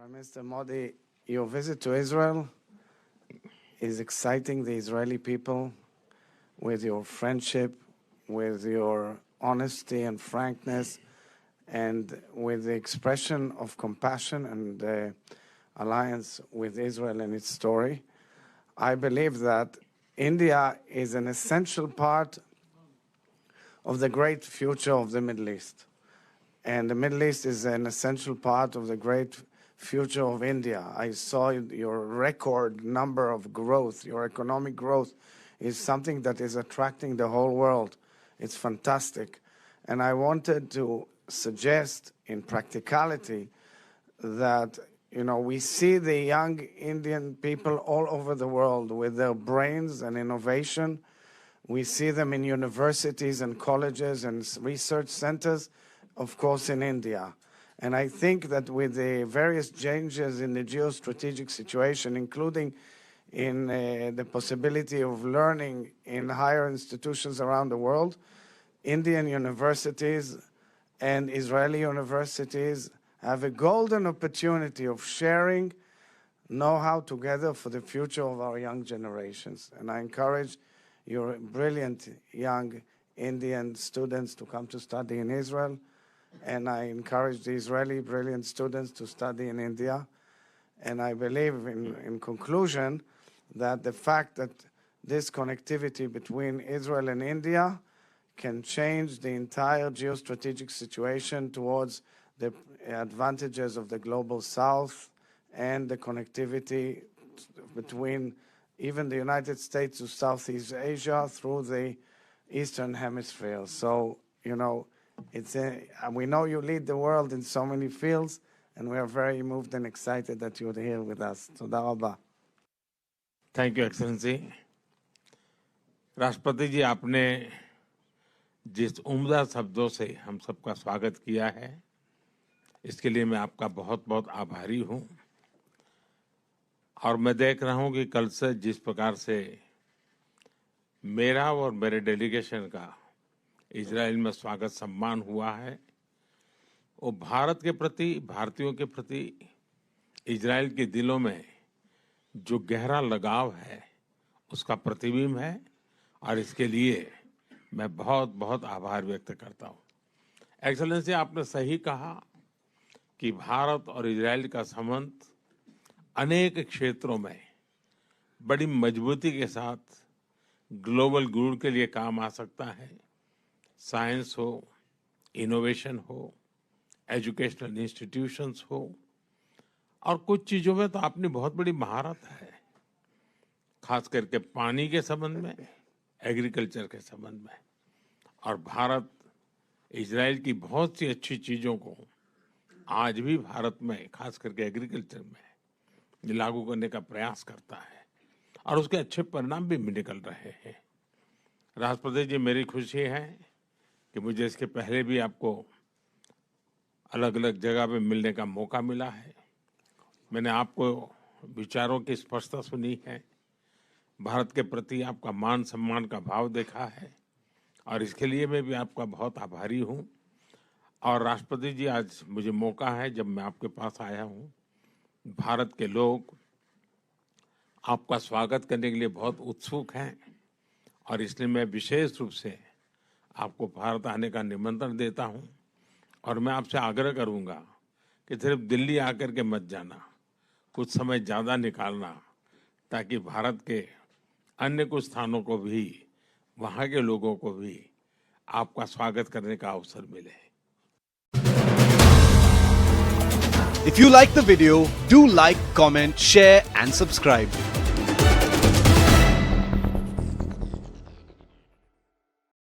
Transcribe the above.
Prime Minister Modi, your visit to Israel is exciting the Israeli people with your friendship, with your honesty and frankness, and with the expression of compassion and alliance with Israel and its story. I believe that India is an essential part of the great future of the Middle East. And the Middle East is an essential part of the great future of India. I saw your record number of growth. Your economic growth is something that is attracting the whole world. It's fantastic. And I wanted to suggest in practicality that, we see the young Indian people all over the world with their brains and innovation. We see them in universities and colleges and research centers, of course, in India. And I think that with the various changes in the geostrategic situation, including in the possibility of learning in higher institutions around the world, Indian universities and Israeli universities have a golden opportunity of sharing know-how together for the future of our young generations. And I encourage your brilliant young Indian students to come to study in Israel. And I encourage the Israeli brilliant students to study in India. And I believe, in conclusion, that the fact that this connectivity between Israel and India can change the entire geostrategic situation towards the advantages of the global South and the connectivity between even the United States to Southeast Asia through the Eastern Hemisphere. So, we know you lead the world in so many fields, and we are very moved and excited that you're here with us. Toda rabba. Thank you excellency. राष्ट्रपति जी, आपने जिस उम्दा शब्दों से हम सबका स्वागत किया है, इसके लिए मैं आपका बहुत बहुत आभारी हूं। और मैं देख रहा हूं कि कल से जिस प्रकार से मेरा और मेरे डेलीगेशन का इजराइल में स्वागत सम्मान हुआ है, वो भारत के प्रति, भारतीयों के प्रति इजराइल के दिलों में जो गहरा लगाव है उसका प्रतिबिंब है। और इसके लिए मैं बहुत बहुत आभार व्यक्त करता हूं। एक्सेलेंसी, आपने सही कहा कि भारत और इजराइल का संबंध अनेक क्षेत्रों में बड़ी मजबूती के साथ ग्लोबल गुड के लिए काम आ सकता है। साइंस हो, इनोवेशन हो, एजुकेशनल इंस्टीट्यूशंस हो, और कुछ चीजों में तो आपने बहुत बड़ी महारत है, खास करके पानी के संबंध में, एग्रीकल्चर के संबंध में। और भारत इजराइल की बहुत सी अच्छी चीजों को आज भी भारत में, खास करके एग्रीकल्चर में लागू करने का प्रयास करता है, और उसके अच्छे परिणाम भी निकल रहे हैं। राष्ट्रपति जी, मेरी खुशी है कि मुझे इसके पहले भी आपको अलग अलग जगह पे मिलने का मौका मिला है। मैंने आपको विचारों की स्पष्टता सुनी है, भारत के प्रति आपका मान सम्मान का भाव देखा है, और इसके लिए मैं भी आपका बहुत आभारी हूं। और राष्ट्रपति जी, आज मुझे मौका है, जब मैं आपके पास आया हूं, भारत के लोग आपका स्वागत करने के लिए बहुत उत्सुक हैं, और इसलिए मैं विशेष रूप से आपको भारत आने का निमंत्रण देता हूं। और मैं आपसे आग्रह करूंगा कि सिर्फ दिल्ली आकर के मत जाना, कुछ समय ज़्यादा निकालना, ताकि भारत के अन्य कुछ स्थानों को भी, वहाँ के लोगों को भी आपका स्वागत करने का अवसर मिले। If you like the video, do like, comment, share and subscribe.